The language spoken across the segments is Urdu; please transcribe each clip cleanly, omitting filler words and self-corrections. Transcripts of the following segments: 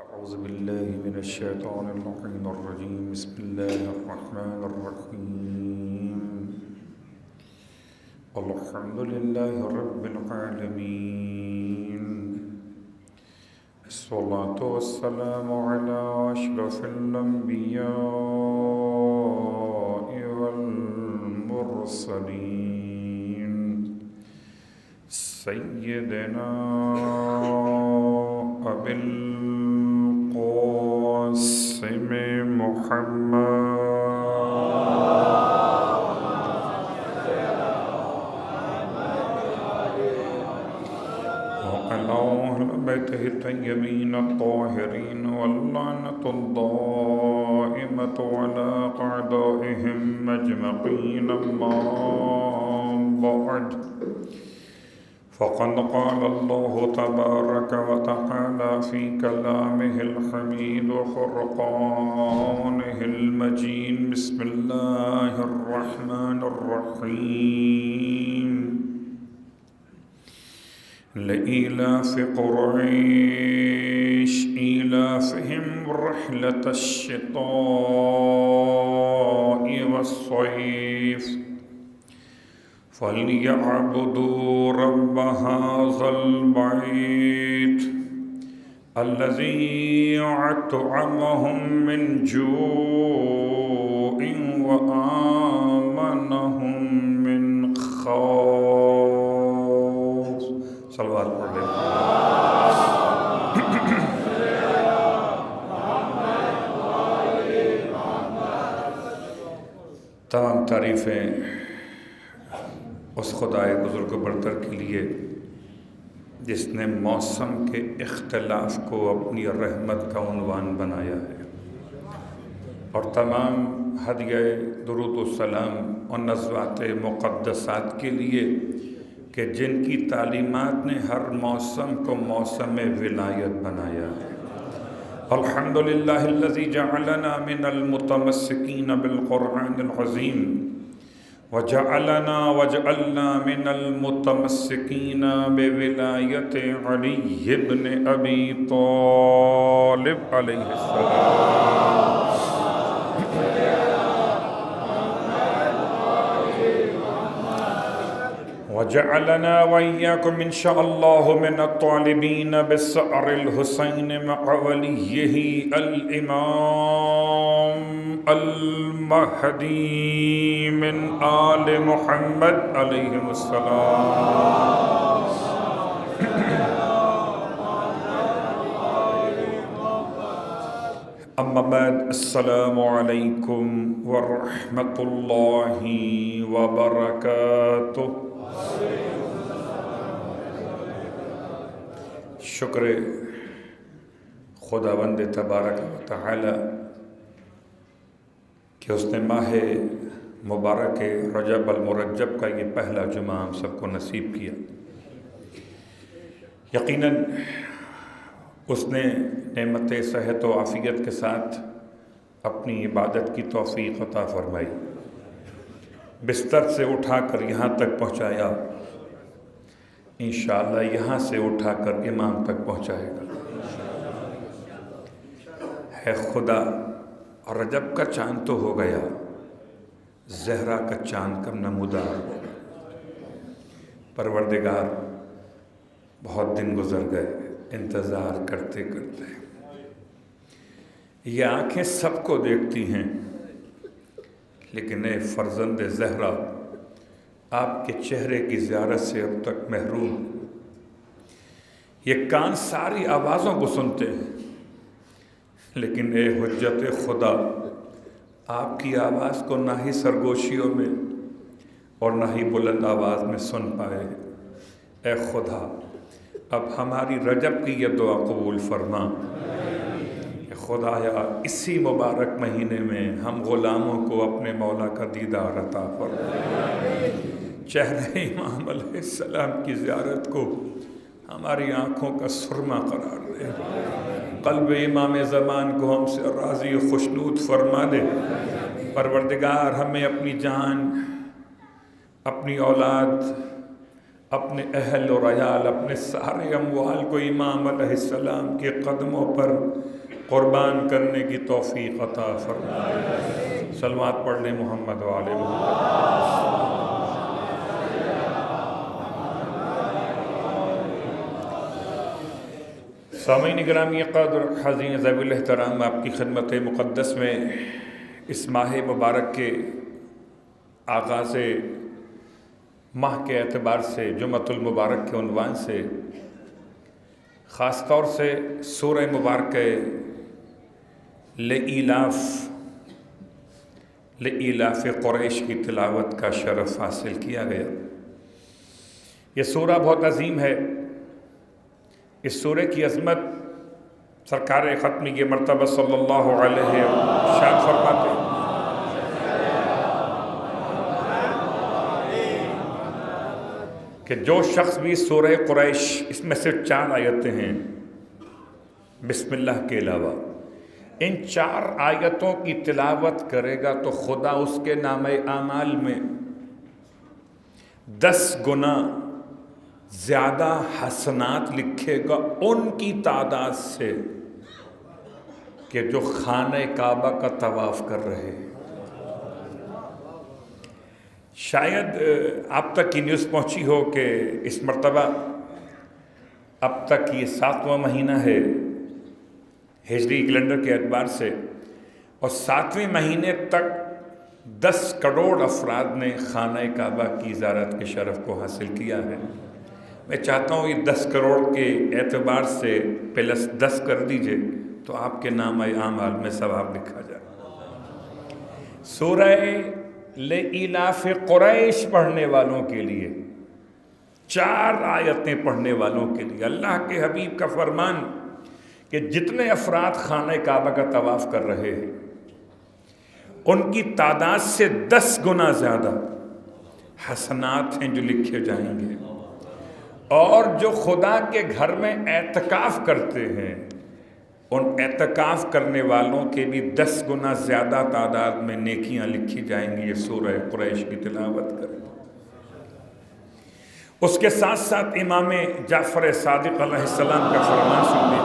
أعوذ بالله من الشيطان اللعين الرجيم بسم الله الرحمن الرحيم الحمد لله رب العالمين الصلاة والسلام على أشرف الأنبياء والمرسلين سيدنا أبي القاسم محمد وعلى أهل بيته الطيبين الطاهرين واللعنة الدائمة على أعدائهم أجمعين أما بعد فقد قال الله تبارك وتعالى في كلامه الحميد وفرقانه المجيد بسم الله الرحمن الرحيم لإيلاف قريش إيلافهم رحلة الشتاء والصيف فليعبدوا رب هذا البيت الذي أطعمهم من جوع وآمنهم من خوف صلوات پڑھ لیں تمام تعریفیں اس خدائے بزرگ و برتر کے لیے جس نے موسم کے اختلاف کو اپنی رحمت کا عنوان بنایا ہے، اور تمام ہدیہ درود و سلام اور نزوات مقدسات کے لیے کہ جن کی تعلیمات نے ہر موسم کو موسم ولایت بنایا ہے۔ الحمدللہ الذی جعلنا من المتمسکین بالقرآن العظیم وجعلنا من المتمسکین بولایت علی بن ابی طالب علیہ السلام۔ وجعلنا وإياكم إن شاء الله من الطالبين بالثأر الحسين مع وليه الإمام المهدي من آل محمد عليهم السلام۔ أما بعد، السلام عليكم ورحمة الله وبركاته۔ شکر خداوند تبارک و تعالی کہ اس نے ماہ مبارک رجب المرجب کا یہ پہلا جمعہ ہم سب کو نصیب کیا۔ یقیناً اس نے نعمت صحت و عافیت کے ساتھ اپنی عبادت کی توفیق عطا فرمائی، بستر سے اٹھا کر یہاں تک پہنچایا، انشاءاللہ یہاں سے اٹھا کر امام تک پہنچائے گا۔ ہے خدا، رجب کا چاند تو ہو گیا، زہرا کا چاند کب نمودار ہوگا۔ پروردگار بہت دن گزر گئے انتظار کرتے کرتے۔ یہ آنکھیں سب کو دیکھتی ہیں، لیکن اے فرزند زہرا، آپ کے چہرے کی زیارت سے اب تک محروم۔ یہ کان ساری آوازوں کو سنتے ہیں، لیکن اے حجت خدا، آپ کی آواز کو نہ ہی سرگوشیوں میں اور نہ ہی بلند آواز میں سن پائے۔ اے خدا، اب ہماری رجب کی یہ دعا قبول فرما کہ خدایا اسی مبارک مہینے میں ہم غلاموں کو اپنے مولا کا دیدار عطا فرما۔ چہرہ امام علیہ السلام کی زیارت کو ہماری آنکھوں کا سرما قرار دے، قلب امام زمان کو ہم سے راضی و خوشنود فرما دے۔ پروردگار ہمیں اپنی جان، اپنی اولاد، اپنے اہل اور عیال، اپنے سارے اموال کو امام علیہ السلام کے قدموں پر قربان کرنے کی توفیق عطا فرمائے۔ صلوات پڑھ لیں محمد و آل محمد۔ سامعین گرامی قدر، حاضرین ذوی الاحترام، آپ کی خدمت مقدس میں اس ماہ مبارک کے آغاز ماہ کے اعتبار سے، جمعۃ المبارک کے عنوان سے خاص طور سے سورہ مبارکہ لإیلاف قریش کی تلاوت کا شرف حاصل کیا گیا۔ یہ سورہ بہت عظیم ہے۔ اس سورہ کی عظمت سرکار ختم یہ مرتبہ صلی اللہ علیہ وسلم ارشاد فرماتے ہیں کہ جو شخص بھی سورہ قریش، اس میں سے 4 آیتیں ہیں بسم اللہ کے علاوہ، ان 4 آیتوں کی تلاوت کرے گا تو خدا اس کے نامہ اعمال میں 10 گنا زیادہ حسنات لکھے گا ان کی تعداد سے کہ جو خانہ کعبہ کا طواف کر رہے ہیں۔ شاید آپ تک یہ نیوز پہنچی ہو کہ اس مرتبہ اب تک یہ 7واں مہینہ ہے ہجری کیلنڈر کے اعتبار سے، اور 7ویں مہینے تک 10 کروڑ افراد نے خانہ کعبہ کی زیارت کے شرف کو حاصل کیا ہے۔ میں چاہتا ہوں یہ 10 کروڑ کے اعتبار سے پلس 10 کر دیجئے تو آپ کے نامہ اعمال میں ثواب لکھا جائے۔ سورہ لإیلاف قریش پڑھنے والوں کے لیے، 4 آیتیں پڑھنے والوں کے لیے اللہ کے حبیب کا فرمان کہ جتنے افراد خانہ کعبہ کا طواف کر رہے ہیں ان کی تعداد سے 10 گنا زیادہ حسنات ہیں جو لکھے جائیں گے، اور جو خدا کے گھر میں اعتکاف کرتے ہیں ان اعتکاف کرنے والوں کے بھی 10 گنا زیادہ تعداد میں نیکیاں لکھی جائیں گی یہ سورہ قریش کی تلاوت کریں۔ اس کے ساتھ ساتھ امام جعفر صادق علیہ السلام کا فرمان سن لیں۔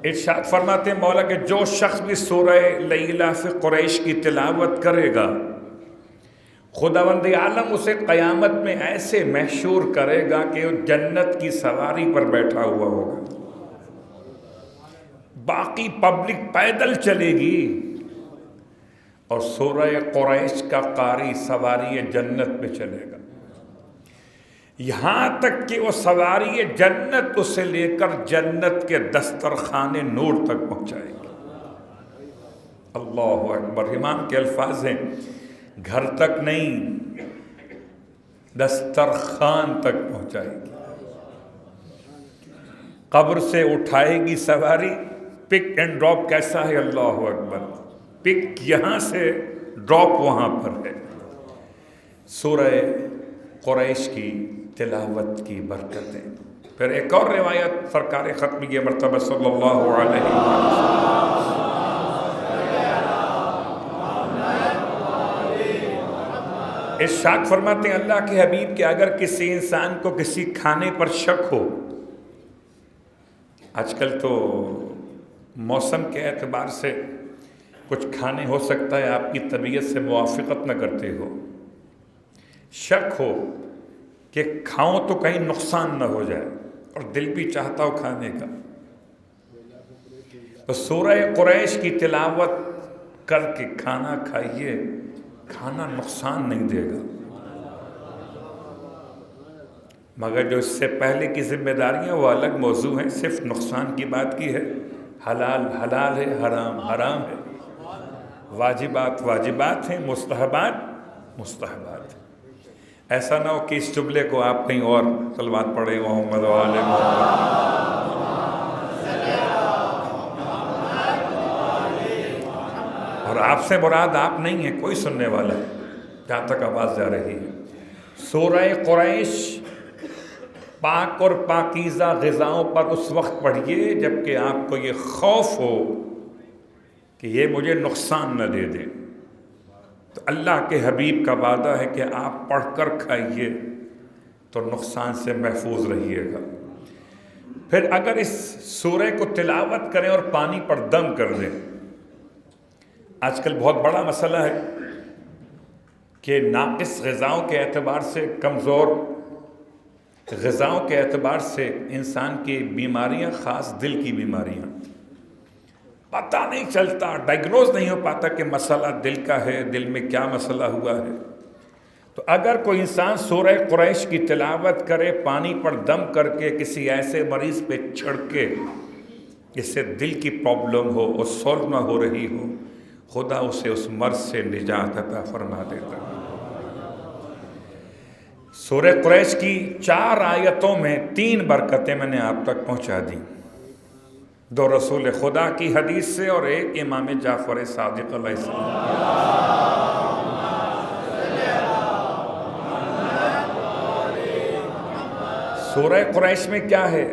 ارشاد فرماتے ہیں مولا کہ جو شخص بھی سورہ لإیلاف قریش کی تلاوت کرے گا خداوند عالم اسے قیامت میں ایسے محشور کرے گا کہ وہ جنت کی سواری پر بیٹھا ہوا ہوگا، باقی پبلک پیدل چلے گی اور سورہ قریش کا قاری سواری جنت پہ چلے گا، یہاں تک کہ وہ سواری جنت اسے لے کر جنت کے دسترخوان نور تک پہنچائے گی۔ اللہ اکبر۔ امام کے الفاظ ہیں گھر تک نہیں، دسترخوان تک پہنچائے گی۔ قبر سے اٹھائے گی سواری، پک اینڈ ڈراپ کیسا ہے؟ اللہ اکبر۔ پک یہاں سے، ڈراپ وہاں پر ہے۔ سورہ قریش کی تلاوت کی برکتیں۔ پھر ایک اور روایت سرکار ختم یہ مرتبہ صلی اللہ علیہ وسلم ارشاد فرماتے ہیں اللہ کے حبیب کہ اگر کسی انسان کو کسی کھانے پر شک ہو، آج کل تو موسم کے اعتبار سے کچھ کھانے ہو سکتا ہے آپ کی طبیعت سے موافقت نہ کرتے ہو، شک ہو کہ کھاؤں تو کہیں نقصان نہ ہو جائے اور دل بھی چاہتا ہو کھانے کا، تو سورہ قریش کی تلاوت کر کے کھانا کھائیے، کھانا نقصان نہیں دے گا۔ مگر جو اس سے پہلے کی ذمہ داریاں وہ الگ موضوع ہیں، صرف نقصان کی بات کی ہے۔ حلال حلال ہے، حرام حرام ہے، واجبات واجبات ہیں، مستحبات مستحبات ہیں۔ ایسا نہ ہو کہ اس جملے کو آپ کہیں اور صلوات پڑھیں محمد و آل محمد۔ اور آپ سے مراد آپ نہیں ہیں، کوئی سننے والا ہے جہاں تک آواز جا رہی ہے۔ سورہ قریش پاک اور پاکیزہ غذاؤں پر اس وقت پڑھیے جبکہ آپ کو یہ خوف ہو کہ یہ مجھے نقصان نہ دے دے۔ تو اللہ کے حبیب کا وعدہ ہے کہ آپ پڑھ کر کھائیے تو نقصان سے محفوظ رہیے گا۔ پھر اگر اس سورہ کو تلاوت کریں اور پانی پر دم کر دیں، آج کل بہت بڑا مسئلہ ہے کہ ناقص غذاؤں کے اعتبار سے، کمزور غذاؤں کے اعتبار سے انسان کی بیماریاں، خاص دل کی بیماریاں، پتہ نہیں چلتا، ڈائگنوز نہیں ہو پاتا کہ مسئلہ دل کا ہے، دل میں کیا مسئلہ ہوا ہے۔ تو اگر کوئی انسان سورہ قریش کی تلاوت کرے پانی پر دم کر کے کسی ایسے مریض پہ چھڑکے جس سے دل کی پرابلم ہو اور سولو نہ ہو رہی ہو، خدا اسے اس مرض سے نجات عطا فرما دیتا ہے۔ سورہ قریش کی 4 آیتوں میں 3 برکتیں میں نے آپ تک پہنچا دیں، 2 رسول خدا کی حدیث سے اور 1 امام جعفر صادق علیہ السلام۔ سورہ قریش میں کیا ہے؟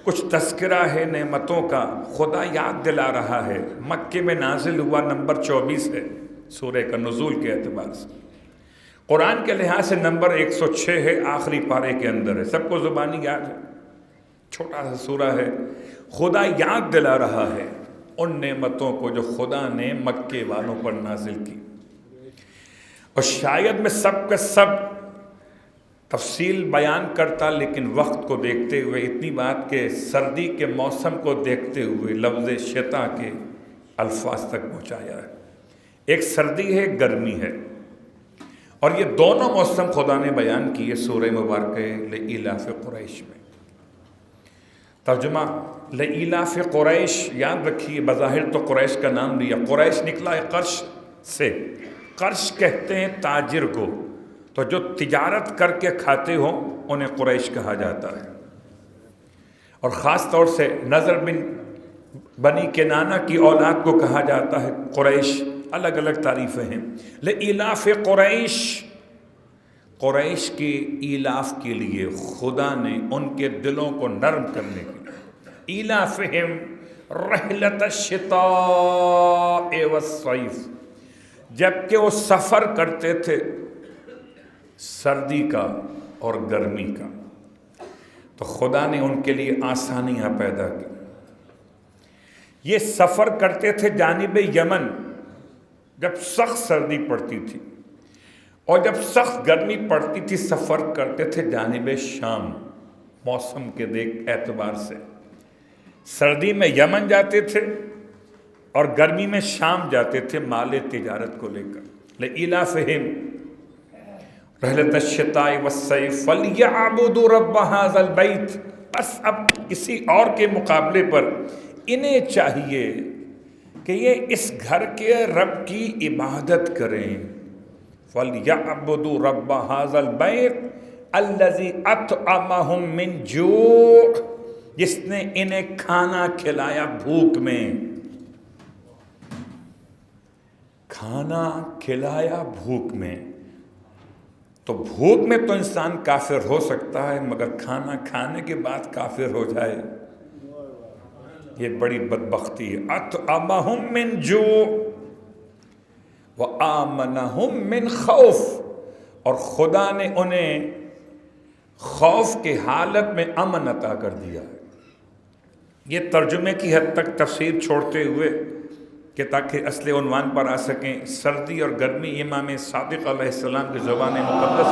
کچھ تذکرہ ہے نعمتوں کا، خدا یاد دلا رہا ہے۔ مکے میں نازل ہوا، نمبر 24 ہے سورہ کا نزول کے اعتبار سے، قرآن کے لحاظ سے نمبر 106 ہے، آخری پارے کے اندر ہے، سب کو زبانی یاد ہے، چھوٹا سا سورہ ہے۔ خدا یاد دلا رہا ہے ان نعمتوں کو جو خدا نے مکے والوں پر نازل کی، اور شاید میں سب کا سب تفصیل بیان کرتا، لیکن وقت کو دیکھتے ہوئے اتنی بات کہ سردی کے موسم کو دیکھتے ہوئے لفظ شتا کے الفاظ تک پہنچایا ہے۔ ایک سردی ہے، گرمی ہے، اور یہ دونوں موسم خدا نے بیان کیے سورہ مبارکہ لإلاف قریش میں۔ ترجمہ لإلاف قریش، یاد رکھیے بظاہر تو قریش کا نام لیا، قریش نکلا ہے قرش سے، قرش کہتے ہیں تاجر کو، تو جو تجارت کر کے کھاتے ہوں انہیں قریش کہا جاتا ہے، اور خاص طور سے نضر بن بنی کنانہ کی اولاد کو کہا جاتا ہے قریش، الگ الگ تعریفیں ہیں۔ لإلاف قریش، قریش کے ایلاف کے لیے خدا نے ان کے دلوں کو نرم کرنے کے لیے، ایلافہم رحلۃ الشتاء والصیف، جبکہ وہ سفر کرتے تھے سردی کا اور گرمی کا، تو خدا نے ان کے لیے آسانیاں پیدا کی۔ یہ سفر کرتے تھے جانب یمن جب سخت سردی پڑتی تھی، اور جب سخت گرمی پڑتی تھی سفر کرتے تھے جانب شام، موسم کے اعتبار سے سردی میں یمن جاتے تھے اور گرمی میں شام جاتے تھے مال تجارت کو لے کر۔ لإلافہم رحلۃ الشتاء والصیف فلیعبدوا رب ھذا البیت، بس اب کسی اور کے مقابلے پر انہیں چاہیے کہ یہ اس گھر کے رب کی عبادت کریں۔ فلیعبدوا رب ھذا البیت الذی اطعمہم من جوع، جس نے انہیں کھانا کھلایا بھوک میں، کھانا کھلایا بھوک میں۔ تو بھوک میں تو انسان کافر ہو سکتا ہے، مگر کھانا کھانے کے بعد کافر ہو جائے یہ بڑی بدبختی ہے۔ اطعمہم من جوع وآمنہم من خوف، اور خدا نے انہیں خوف کے حالت میں امن عطا کر دیا ہے۔ یہ ترجمے کی حد تک تفسیر چھوڑتے ہوئے کہ تاکہ اصل عنوان پر آ سکیں، سردی اور گرمی امام صادق علیہ السلام کی زبان مقدس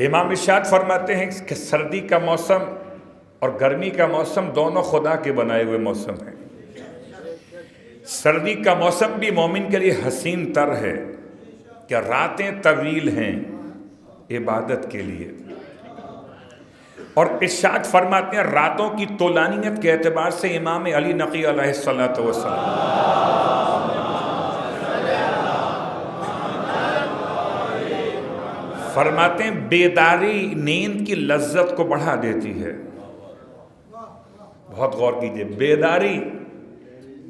امام ارشاد فرماتے ہیں کہ سردی کا موسم اور گرمی کا موسم دونوں خدا کے بنائے ہوئے موسم ہیں۔ سردی کا موسم بھی مومن کے لیے حسین تر ہے کہ راتیں طویل ہیں عبادت کے لیے، اور ارشاد فرماتے ہیں راتوں کی طولانیت کے اعتبار سے امام علی نقی علیہ السلام فرماتے ہیں بیداری نیند کی لذت کو بڑھا دیتی ہے۔ بہت غور کیجئے، بیداری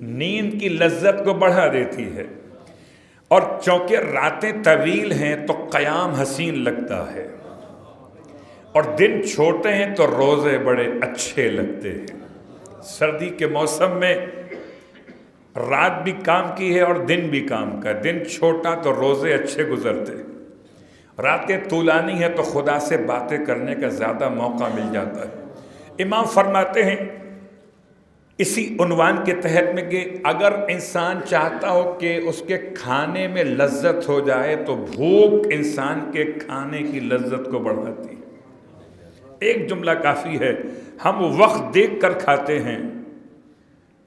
نیند کی لذت کو بڑھا دیتی ہے، اور چونکہ راتیں طویل ہیں تو قیام حسین لگتا ہے، اور دن چھوٹے ہیں تو روزے بڑے اچھے لگتے ہیں۔ سردی کے موسم میں رات بھی کام کی ہے اور دن بھی کام کا. دن چھوٹا تو روزے اچھے گزرتے, راتیں طولانی ہے تو خدا سے باتیں کرنے کا زیادہ موقع مل جاتا ہے. امام فرماتے ہیں اسی عنوان کے تحت میں کہ اگر انسان چاہتا ہو کہ اس کے کھانے میں لذت ہو جائے تو بھوک انسان کے کھانے کی لذت کو بڑھاتی ہے. ایک جملہ کافی ہے, ہم وقت دیکھ کر کھاتے ہیں.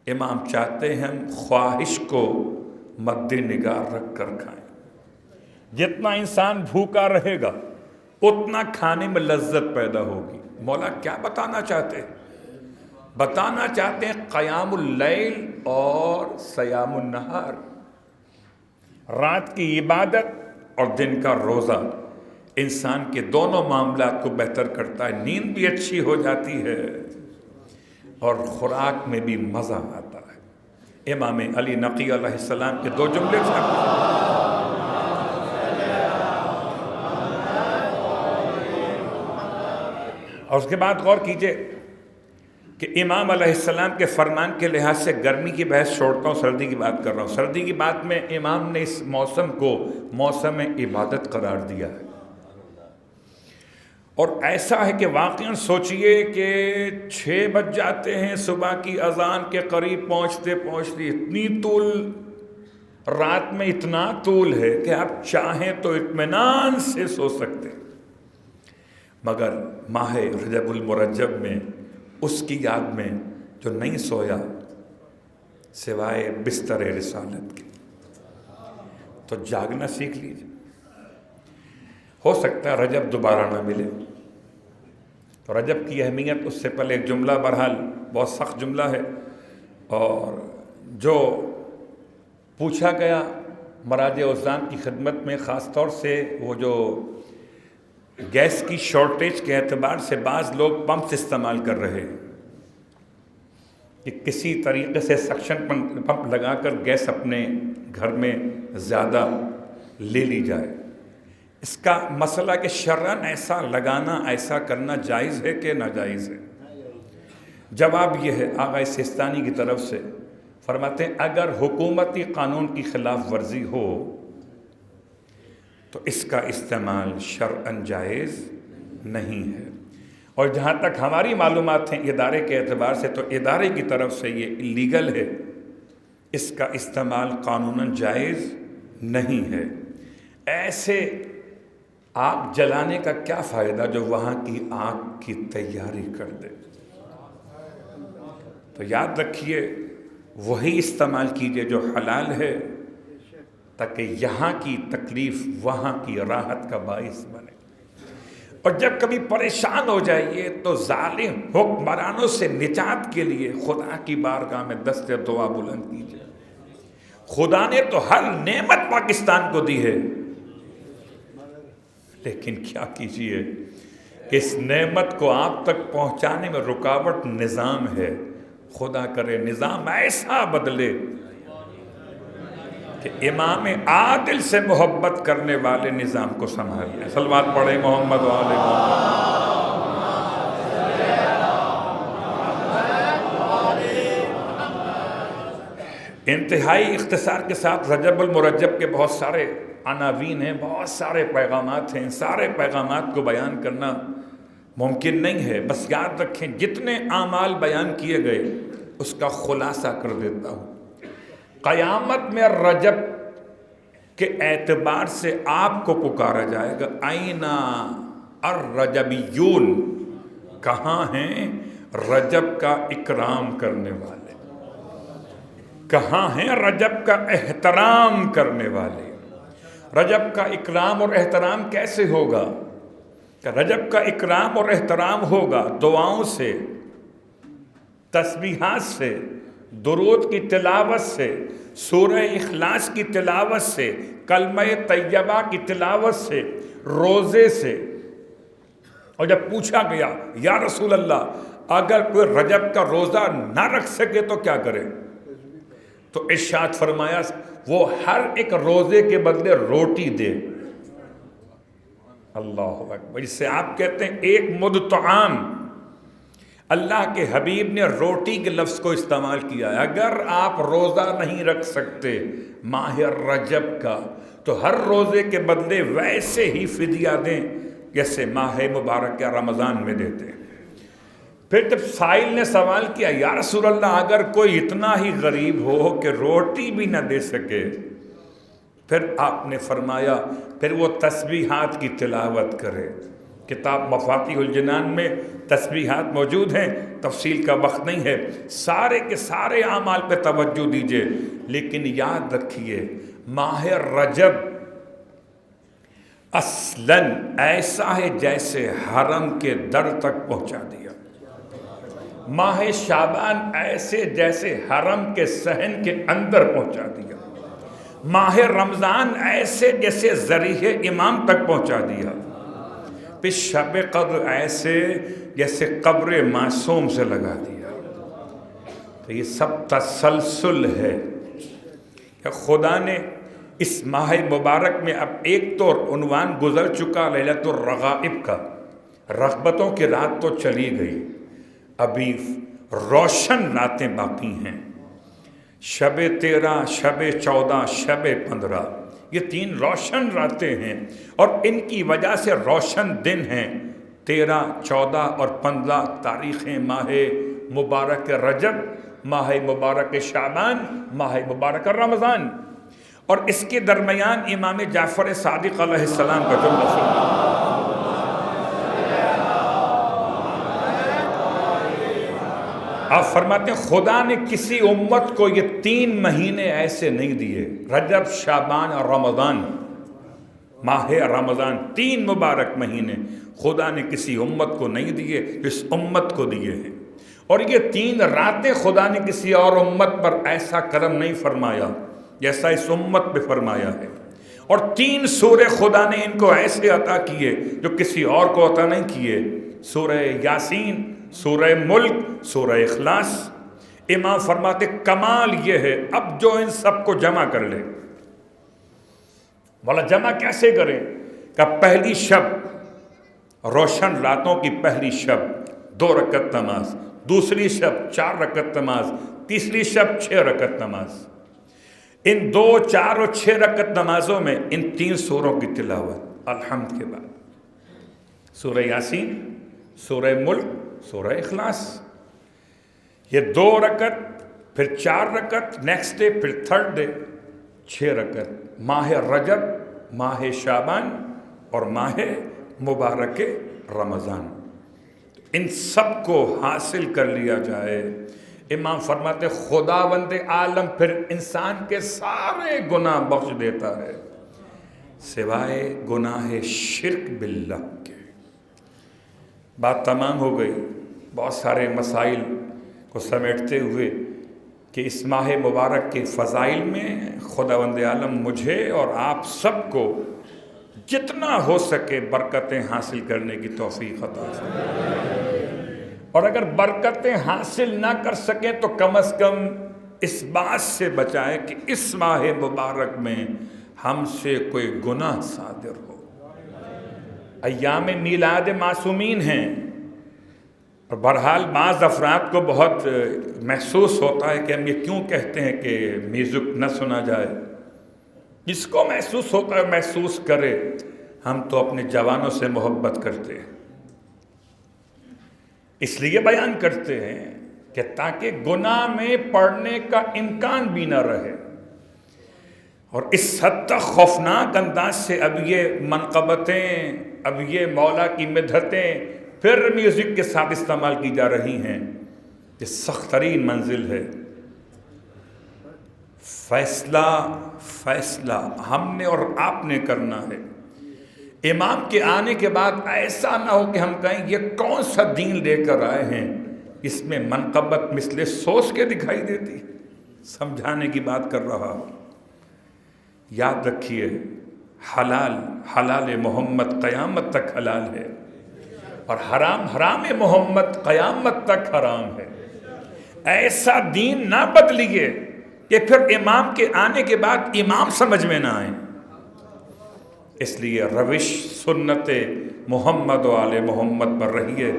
امام چاہتے ہیں ہم خواہش کو مد نگار رکھ کر کھائیں. جتنا انسان بھوکا رہے گا اتنا کھانے میں لذت پیدا ہوگی. مولا کیا بتانا چاہتے ہیں؟ بتانا چاہتے ہیں قیام اللیل اور صیام النہار, رات کی عبادت اور دن کا روزہ انسان کے دونوں معاملات کو بہتر کرتا ہے. نیند بھی اچھی ہو جاتی ہے اور خوراک میں بھی مزہ آتا ہے. امام علی نقی علیہ السلام کے 2 جملے تھے. اور اس کے بعد غور کیجئے کہ امام علیہ السلام کے فرمان کے لحاظ سے گرمی کی بحث چھوڑتا ہوں, سردی کی بات کر رہا ہوں. سردی کی بات میں امام نے اس موسم کو موسم عبادت قرار دیا ہے. اور ایسا ہے کہ واقعاً سوچئے کہ 6 بج جاتے ہیں صبح کی اذان کے قریب پہنچتے پہنچتے, اتنی طول رات میں, اتنا طول ہے کہ آپ چاہیں تو اطمینان سے سو سکتے. مگر ماہ رجب المرجب میں اس کی یاد میں جو نہیں سویا سوائے بستر رسالت کے, تو جاگنا سیکھ لیجیے. ہو سکتا ہے رجب دوبارہ نہ ملے. تو رجب کی اہمیت, اس سے پہلے ایک جملہ, بہرحال بہت سخت جملہ ہے, اور جو پوچھا گیا مراجع عزام کی خدمت میں, خاص طور سے وہ جو گیس کی شارٹیج کے اعتبار سے بعض لوگ پمپس استعمال کر رہے ہیں کہ کسی طریقے سے سکشن پمپ لگا کر گیس اپنے گھر میں زیادہ لے لی جائے. اس کا مسئلہ کہ شرعاً ایسا لگانا, ایسا کرنا جائز ہے کہ ناجائز ہے؟ جواب یہ ہے, آغا سیستانی کی طرف سے فرماتے ہیں اگر حکومتی قانون کی خلاف ورزی ہو تو اس کا استعمال شرعاً جائز نہیں ہے. اور جہاں تک ہماری معلومات ہیں ادارے کے اعتبار سے, تو ادارے کی طرف سے یہ لیگل ہے, اس کا استعمال قانوناً جائز نہیں ہے. ایسے آگ جلانے کا کیا فائدہ جو وہاں کی آگ کی تیاری کر دے. تو یاد رکھیے وہی استعمال کیجئے جو حلال ہے, تاکہ یہاں کی تکلیف وہاں کی راحت کا باعث بنے. اور جب کبھی پریشان ہو جائیے تو ظالم حکمرانوں سے نجات کے لیے خدا کی بارگاہ میں دست دعا بلند کیجئے. خدا نے تو ہر نعمت پاکستان کو دی ہے, لیکن کیا کیجئے کہ اس نعمت کو آپ تک پہنچانے میں رکاوٹ نظام ہے. خدا کرے نظام ایسا بدلے کہ امام عادل سے محبت کرنے والے نظام کو سنبھالیں. صلوات پڑھیں محمد و آل محمد. انتہائی اختصار کے ساتھ رجب المرجب کے بہت سارے عناوین ہیں, بہت سارے پیغامات ہیں. سارے پیغامات کو بیان کرنا ممکن نہیں ہے. بس یاد رکھیں جتنے اعمال بیان کیے گئے اس کا خلاصہ کر دیتا ہوں. قیامت میں رجب کے اعتبار سے آپ کو پکارا جائے گا, اینا الرجبیون, کہاں ہیں رجب کا اکرام کرنے والے, کہاں ہیں رجب کا احترام کرنے والے. رجب کا اکرام اور احترام کیسے ہوگا؟ کہ رجب کا اکرام اور احترام ہوگا دعاؤں سے, تسبیحات سے, درود کی تلاوت سے, سورہ اخلاص کی تلاوت سے, کلمہ طیبہ کی تلاوت سے, روزے سے. اور جب پوچھا گیا یا رسول اللہ اگر کوئی رجب کا روزہ نہ رکھ سکے تو کیا کرے, تو ارشاد فرمایا وہ ہر ایک روزے کے بدلے روٹی دے. اللہ اکبر. اس سے آپ کہتے ہیں ایک مد طعام اللہ کے حبیب نے روٹی کے لفظ کو استعمال کیا ہے. اگر آپ روزہ نہیں رکھ سکتے ماہ رجب کا تو ہر روزے کے بدلے ویسے ہی فدیہ دیں جیسے ماہ مبارک کے رمضان میں دیتے ہیں. پھر جب سائل نے سوال کیا یا رسول اللہ اگر کوئی اتنا ہی غریب ہو کہ روٹی بھی نہ دے سکے، پھر آپ نے فرمایا پھر وہ تسبیحات کی تلاوت کرے. کتاب مفاتیح الجنان میں تسبیحات موجود ہیں، تفصیل کا وقت نہیں ہے، سارے کے سارے اعمال پہ توجہ دیجئے. لیکن یاد رکھیے ماہ رجب اصلاً ایسا ہے جیسے حرم کے در تک پہنچا دیا. ماہ شعبان ایسے جیسے حرم کے صحن کے اندر پہنچا دیا. ماہ رمضان ایسے جیسے ذریح امام تک پہنچا دیا. پھر شب قدر ایسے جیسے قبر معصوم سے لگا دیا. تو یہ سب تسلسل ہے کہ خدا نے اس ماہ مبارک میں اب ایک تو عنوان گزر چکا لیلۃ الرغائب کا، رغبتوں کی رات تو چلی گئی، ابھی روشن راتیں باقی ہیں. شب 13، شب 14، شب 15 یہ 3 روشن راتیں ہیں اور ان کی وجہ سے روشن دن ہیں. 13، 14 اور 15 تاریخیں ماہ مبارک رجب، ماہ مبارک شعبان، ماہ مبارک رمضان. اور اس کے درمیان امام جعفر صادق علیہ السلام کا جملہ سنیں. آپ فرماتے ہیں خدا نے کسی امت کو یہ 3 مہینے ایسے نہیں دیے، رجب، شعبان اور رمضان. ماہ رمضان 3 مبارک مہینے خدا نے کسی امت کو نہیں دیے، اس امت کو دیے ہیں. اور یہ 3 راتیں خدا نے کسی اور امت پر ایسا کرم نہیں فرمایا جیسا اس امت پہ فرمایا ہے. اور 3 سورے خدا نے ان کو ایسے عطا کیے جو کسی اور کو عطا نہیں کیے. سورہ یاسین، سورہ ملک، سورہ اخلاص. امام فرماتے کمال یہ ہے اب جو ان سب کو جمع کر لے. بولا جمع کیسے کریں؟ کہ پہلی شب روشن راتوں کی پہلی شب 2 رکعت نماز، دوسری شب 4 رکعت نماز، تیسری شب 6 رکعت نماز. ان 2، 4 اور 6 رکعت نمازوں میں ان 3 سوروں کی تلاوت الحمد کے بعد سورہ یاسین، سورہ ملک، سورہ اخلاص. یہ 2 رکعت، پھر 4 رکعت نیکسٹ ڈے، پھر تھرڈ ڈے 6 رکعت. ماہ رجب، ماہ شعبان اور ماہ مبارک رمضان، ان سب کو حاصل کر لیا جائے. امام فرماتے خداوند عالم پھر انسان کے سارے گناہ بخش دیتا ہے سوائے گناہ شرک باللہ کے. بات تمام ہو گئی. بہت سارے مسائل کو سمیٹتے ہوئے کہ اس ماہ مبارک کے فضائل میں خداوند عالم مجھے اور آپ سب کو جتنا ہو سکے برکتیں حاصل کرنے کی توفیق عطا فرمائے. اور اگر برکتیں حاصل نہ کر سکیں تو کم از کم اس بات سے بچائیں کہ اس ماہ مبارک میں ہم سے کوئی گناہ صادر ہو. ایام میلاد معصومین ہیں، اور بہرحال بعض افراد کو بہت محسوس ہوتا ہے کہ ہم یہ کیوں کہتے ہیں کہ میوزک نہ سنا جائے. جس کو محسوس ہوتا ہے محسوس کرے. ہم تو اپنے جوانوں سے محبت کرتے ہیں، اس لیے بیان کرتے ہیں کہ تاکہ گناہ میں پڑنے کا امکان بھی نہ رہے. اور اس حد تک خوفناک انداز سے اب یہ منقبتیں، اب یہ مولا کی مدحتیں پھر میوزک کے ساتھ استعمال کی جا رہی ہیں. یہ سخت ترین منزل ہے. فیصلہ ہم نے اور آپ نے کرنا ہے. امام کے آنے کے بعد ایسا نہ ہو کہ ہم کہیں یہ کون سا دین لے کر آئے ہیں، اس میں منقبت مثل سوچ کے دکھائی دیتی. سمجھانے کی بات کر رہا ہوں. یاد رکھیے حلال محمد قیامت تک حلال ہے، اور حرام محمد قیامت تک حرام ہے. ایسا دین نہ بدلیے کہ پھر امام کے آنے کے بعد امام سمجھ میں نہ آئیں. اس لیے روش سنت محمد و آل محمد پر رہیے.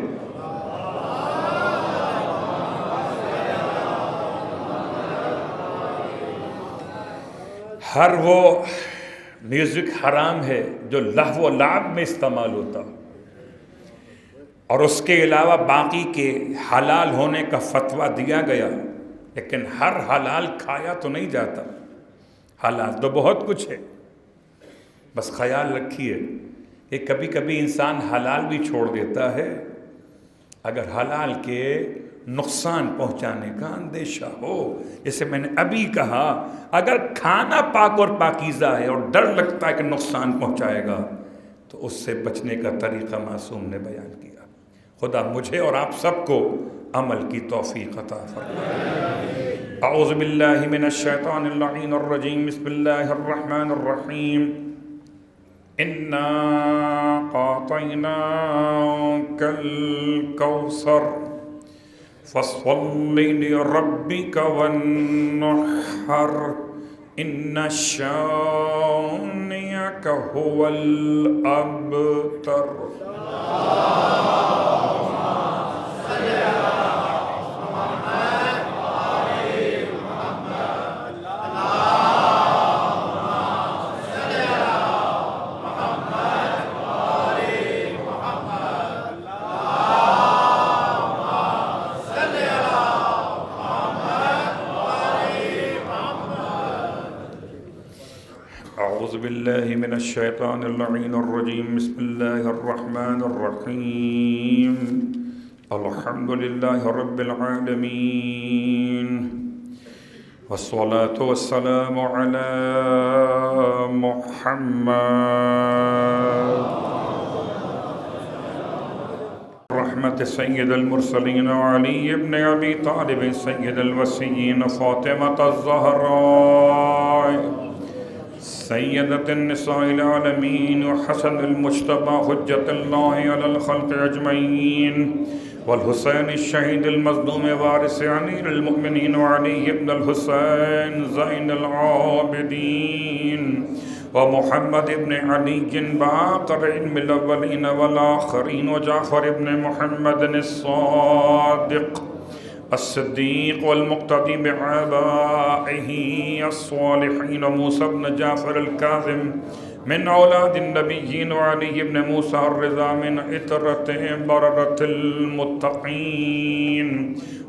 ہر وہ میوزک حرام ہے جو لہو و لعب میں استعمال ہوتا، اور اس کے علاوہ باقی کے حلال ہونے کا فتویٰ دیا گیا، لیکن ہر حلال کھایا تو نہیں جاتا، حلال تو بہت کچھ ہے۔ بس خیال رکھیے کہ کبھی کبھی انسان حلال بھی چھوڑ دیتا ہے اگر حلال کے نقصان پہنچانے کا اندیشہ ہو۔ جیسے میں نے ابھی کہا، اگر کھانا پاک اور پاکیزہ ہے اور ڈر لگتا ہے کہ نقصان پہنچائے گا تو اس سے بچنے کا طریقہ معصوم نے بیان کیا۔ خدا مجھے اور آپ سب کو عمل کی توفیق عطا فرمائے۔ اعوذ باللہ من الشیطان اللعین الرجیم، بسم اللہ الرحمن الرحیم۔ انا اعطیناک الکوثر فصل لربک وانحر ان شانئک هو الابتر۔ اعوذ باللہ من الشیطان اللعین الرجیم، بسم اللہ الرحمن الرحیم۔ الحمد للہ رب العالمین، والصلاة والسلام علی محمد رحمت سید المرسلین علی ابن ابی طالب سید الوصیین فاطمة الزہراء سیدۃ النساء العالمین وحسن المجتبی حجۃ اللہ علی الخلق اجمعین، والحسین الشہید المظلوم وارث امیر المؤمنین علی ابن الحسین زین العابدین، ومحمد ابن علی باقر علم الاولین والآخرین، وجعفر ابن محمد الصادق الصدیق والمقتدی بعبائه الصالحین، موسیٰ بن جعفر الکاظم من اولاد النبیین، وعلی ابن موسیٰ الرضا من عطرۃ بررۃ المتقین،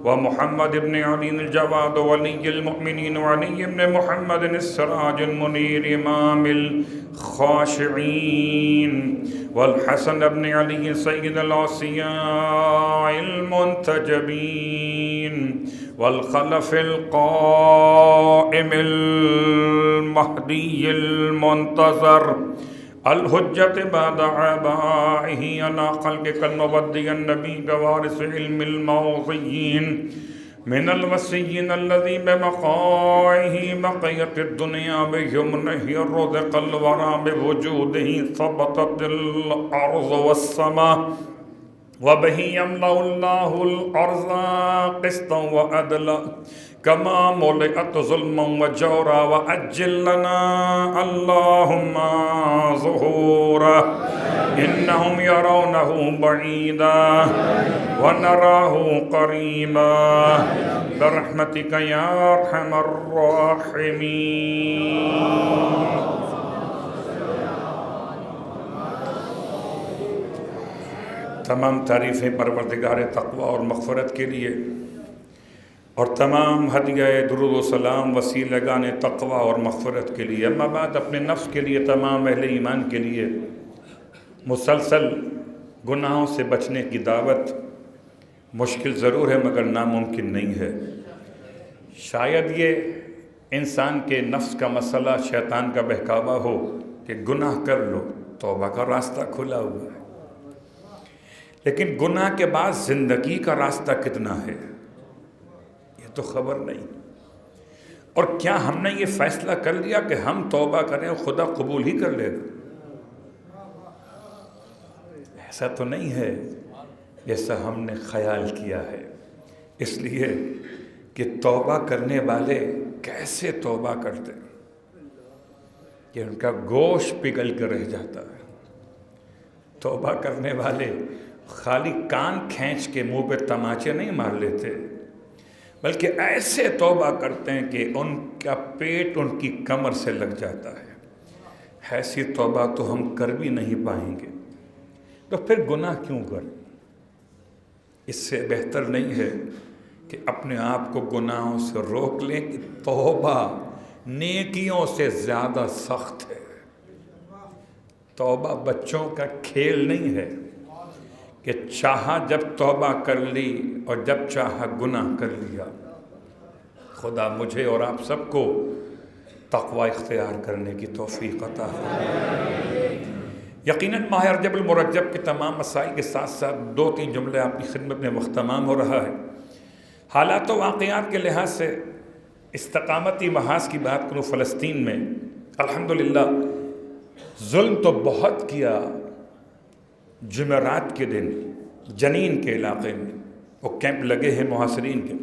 ومحمد ابن علی الجواد ولی المؤمنین، وعلی ابن محمد السراج المنیر امام الخاشعین، والحسن ابن علی سید الاوصیاء المنتجبین، والخلف القائم المہدی المنتظر، الحجت بعد آبائه على خلقك المبدی النبی وارث علم الموضیین، من الوصیین الذی بمقائه بقیت الدنیا بیمنہ رزق الورى بوجودہ ثبتت الارض والسماء، وبه يملأ الله الأرض قسطا وعدلا كما ملئت ظلما وجورا، وأجل لنا اللهم ظهورا إنهم يرونه بعيدا ونراه قريبا برحمتك يا أرحم الراحمين۔ تمام تعریفیں پروردگار تقوی اور مغفرت کے لیے، اور تمام ہدیہ درود و سلام وسیلگان تقوی اور مغفرت کے لیے۔ اما بعد، اپنے نفس کے لیے، تمام اہل ایمان کے لیے مسلسل گناہوں سے بچنے کی دعوت مشکل ضرور ہے مگر ناممکن نہیں ہے۔ شاید یہ انسان کے نفس کا مسئلہ شیطان کا بہکاوا ہو کہ گناہ کر لو، توبہ کا راستہ کھلا ہوا ہے، لیکن گناہ کے بعد زندگی کا راستہ کتنا ہے یہ تو خبر نہیں۔ اور کیا ہم نے یہ فیصلہ کر لیا کہ ہم توبہ کریں اور خدا قبول ہی کر لے گا؟ ایسا تو نہیں ہے جیسا ہم نے خیال کیا ہے، اس لیے کہ توبہ کرنے والے کیسے توبہ کرتے کہ ان کا گوشت پگھل کر رہ جاتا ہے۔ توبہ کرنے والے خالی کان کھینچ کے منہ پہ تماچے نہیں مار لیتے، بلکہ ایسے توبہ کرتے ہیں کہ ان کا پیٹ ان کی کمر سے لگ جاتا ہے۔ ایسی توبہ تو ہم کر بھی نہیں پائیں گے، تو پھر گناہ کیوں کریں؟ اس سے بہتر نہیں ہے کہ اپنے آپ کو گناہوں سے روک لیں کہ توبہ نیکیوں سے زیادہ سخت ہے۔ توبہ بچوں کا کھیل نہیں ہے کہ چاہا جب توبہ کر لی اور جب چاہا گناہ کر لیا۔ خدا مجھے اور آپ سب کو تقوی اختیار کرنے کی توفیق عطا فرمائے۔ یقیناً ماہ رجب المرجب کے تمام مسائل کے ساتھ ساتھ 2-3 جملے آپ کی خدمت میں مختتام ہو رہا ہے۔ حالات و واقعات کے لحاظ سے استقامتی محاذ کی بات کروں، فلسطین میں الحمدللہ ظلم تو بہت کیا۔ جمعرات کے دن جنین کے علاقے میں وہ کیمپ لگے ہیں محاصرین کے،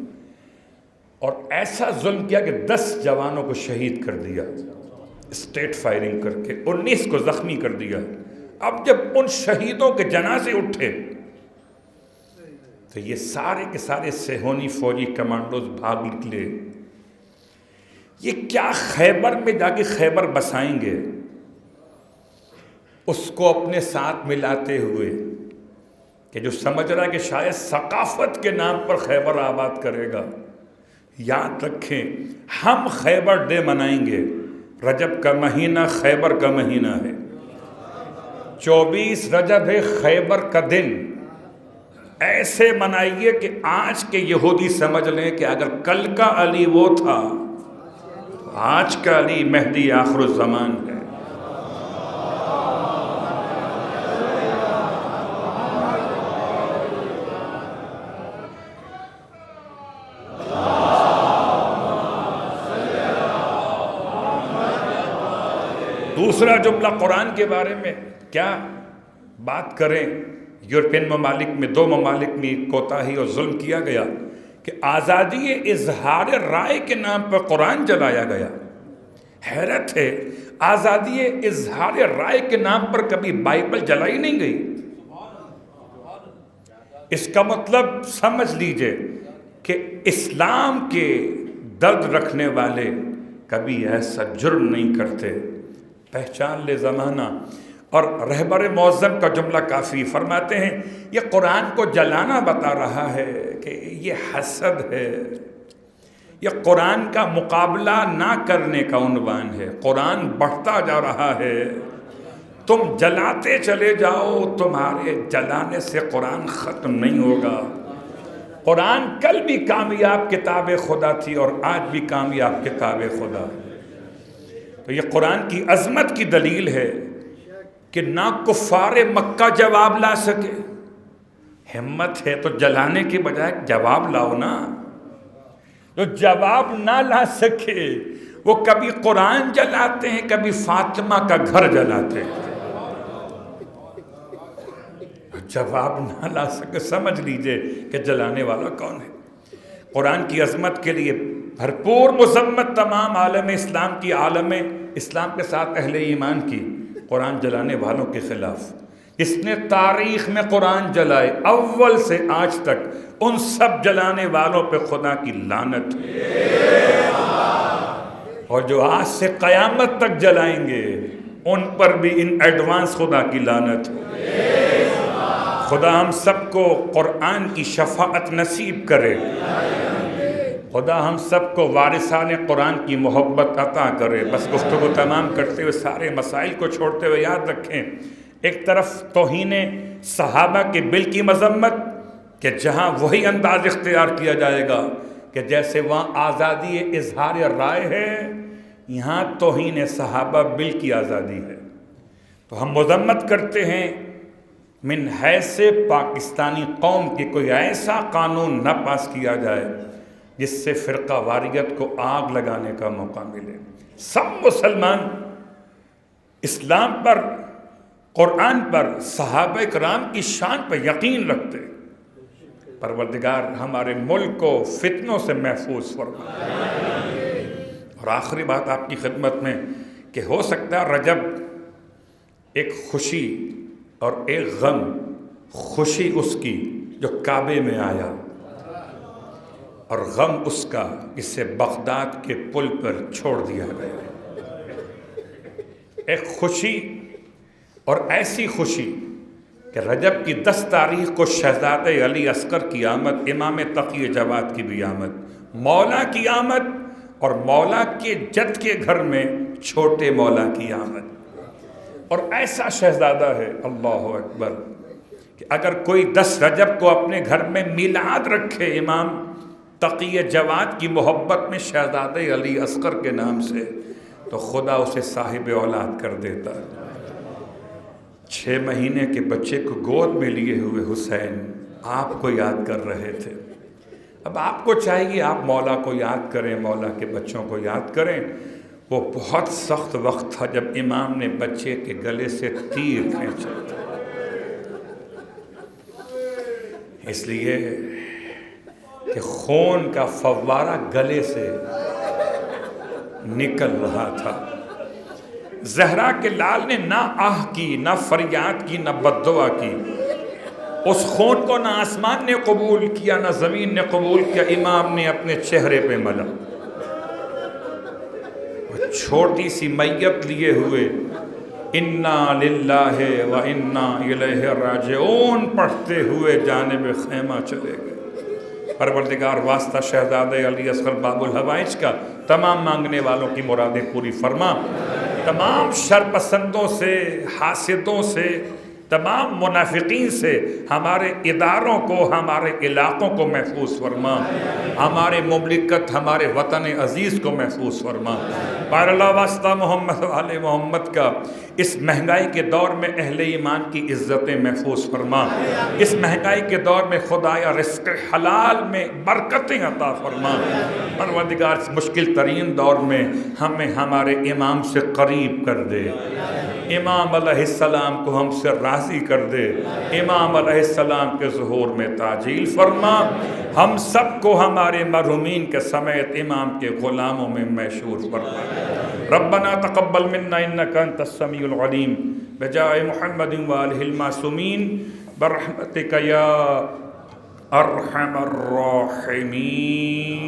اور ایسا ظلم کیا کہ 10 جوانوں کو شہید کر دیا اسٹیٹ فائرنگ کر کے، 19 کو زخمی کر دیا۔ اب جب ان شہیدوں کے جنازے اٹھے تو یہ سارے کے سارے صہیونی فوجی کمانڈوز بھاگ نکلے۔ یہ کیا خیبر میں جا کے خیبر بسائیں گے، اس کو اپنے ساتھ ملاتے ہوئے کہ جو سمجھ رہا ہے کہ شاید ثقافت کے نام پر خیبر آباد کرے گا، یاد رکھیں ہم خیبر ڈے منائیں گے۔ رجب کا مہینہ خیبر کا مہینہ ہے، 24 رجب ہے خیبر کا دن۔ ایسے منائیے کہ آج کے یہودی سمجھ لیں کہ اگر کل کا علی وہ تھا، آج کا علی مہدی آخر الزمان ہے۔ دوسرا جملہ قرآن کے بارے میں کیا بات کریں۔ یورپین ممالک میں 2 ممالک میں کوتاہی اور ظلم کیا گیا کہ آزادی اظہار رائے کے نام پر قرآن جلایا گیا۔ حیرت ہے، آزادی اظہار رائے کے نام پر کبھی بائبل جلائی نہیں گئی۔ اس کا مطلب سمجھ لیجئے کہ اسلام کے درد رکھنے والے کبھی ایسا جرم نہیں کرتے۔ پہچان لے زمانہ۔ اور رہبر معظم کا جملہ کافی، فرماتے ہیں یہ قرآن کو جلانا بتا رہا ہے کہ یہ حسد ہے، یہ قرآن کا مقابلہ نہ کرنے کا عنوان ہے۔ قرآن بڑھتا جا رہا ہے، تم جلاتے چلے جاؤ، تمہارے جلانے سے قرآن ختم نہیں ہوگا۔ قرآن کل بھی کامیاب کتاب خدا تھی اور آج بھی کامیاب کتاب خدا ہے۔ تو یہ قرآن کی عظمت کی دلیل ہے کہ نہ کفار مکہ جواب لا سکے۔ ہمت ہے تو جلانے کے بجائے جواب لاؤ نا۔ جو جواب نہ لا سکے وہ کبھی قرآن جلاتے ہیں، کبھی فاطمہ کا گھر جلاتے ہیں۔ جواب نہ لا سکے، سمجھ لیجئے کہ جلانے والا کون ہے۔ قرآن کی عظمت کے لیے بھرپور مذمت تمام عالم اسلام کی، عالم اسلام کے ساتھ اہل ایمان کی، قرآن جلانے والوں کے خلاف۔ جس نے تاریخ میں قرآن جلائے اول سے آج تک، ان سب جلانے والوں پہ خدا کی لعنت، اور جو آج سے قیامت تک جلائیں گے ان پر بھی ان ایڈوانس خدا کی لعنت۔ خدا ہم سب کو قرآن کی شفاعت نصیب کرے، خدا ہم سب کو وارثان قرآن کی محبت عطا کرے۔ بس گفتگو تمام کرتے ہوئے سارے مسائل کو چھوڑتے ہوئے یاد رکھیں، ایک طرف توہین صحابہ کے بل کی مذمت کہ جہاں وہی انداز اختیار کیا جائے گا کہ جیسے وہاں آزادی اظہار رائے ہے، یہاں توہین صحابہ بل کی آزادی ہے۔ تو ہم مذمت کرتے ہیں من حیث پاکستانی قوم کی کوئی ایسا قانون نہ پاس کیا جائے جس سے فرقہ واریت کو آگ لگانے کا موقع ملے۔ سب مسلمان اسلام پر، قرآن پر، صحابہ کرام کی شان پر یقین رکھتے۔ پروردگار ہمارے ملک کو فتنوں سے محفوظ فرمائے۔ اور آخری بات آپ کی خدمت میں کہ ہو سکتا ہے رجب ایک خوشی اور ایک غم، خوشی اس کی جو کعبے میں آیا، اور غم اس کا اسے بغداد کے پل پر چھوڑ دیا گیا۔ ایک خوشی اور ایسی خوشی کہ رجب کی 10 تاریخ کو شہزادہ علی اصغر کی آمد، امام تقی جواد کی بھی آمد، مولا کی آمد، اور مولا کے جد کے گھر میں چھوٹے مولا کی آمد۔ اور ایسا شہزادہ ہے، اللہ اکبر، کہ اگر کوئی 10 رجب کو اپنے گھر میں میلاد رکھے امام تقی جواد کی محبت میں شہزادہ علی اصغر کے نام سے، تو خدا اسے صاحب اولاد کر دیتا۔ 6 مہینے کے بچے کو گود میں لیے ہوئے حسین آپ کو یاد کر رہے تھے۔ اب آپ کو چاہیے آپ مولا کو یاد کریں، مولا کے بچوں کو یاد کریں۔ وہ بہت سخت وقت تھا جب امام نے بچے کے گلے سے تیر کھینچا تھا، اس لیے کہ خون کا فوارہ گلے سے نکل رہا تھا۔ زہرا کے لال نے نہ آہ کی، نہ فریاد کی، نہ بددعا کی۔ اس خون کو نہ آسمان نے قبول کیا، نہ زمین نے قبول کیا، امام نے اپنے چہرے پہ ملا۔ وہ چھوٹی سی میت لیے ہوئے انا للہ و انا الیہ راجعون پڑھتے ہوئے جانب خیمہ چلے گئے۔ پروردگار واسطہ شہزادہ علی اصغر باب الحوائج کا تمام مانگنے والوں کی مرادیں پوری فرما، تمام شرپسندوں سے، حاسدوں سے، تمام منافقین سے ہمارے اداروں کو، ہمارے علاقوں کو محفوظ فرما، ہمارے مملکت، ہمارے وطن عزیز کو محفوظ فرما۔ بار اللہ واسطہ محمد آل محمد کا اس مہنگائی کے دور میں اہل ایمان کی عزتیں محفوظ فرما، اس مہنگائی کے دور میں خدایا رزق حلال میں برکتیں عطا فرما۔ پروردگار اس مشکل ترین دور میں ہمیں ہمارے امام سے قریب کر دے، امام علیہ السلام کو ہم سے راضی کر دے، امام علیہ السلام کے ظہور میں تعجیل فرما، ہم سب کو ہمارے مرحومین کے سمیت امام کے غلاموں میں محشور فرما۔ ربنا تقبل منا انک انت السمیع العلیم بجاہ محمد وآلہ المعصومین برحمتک یا ارحم الراحمین۔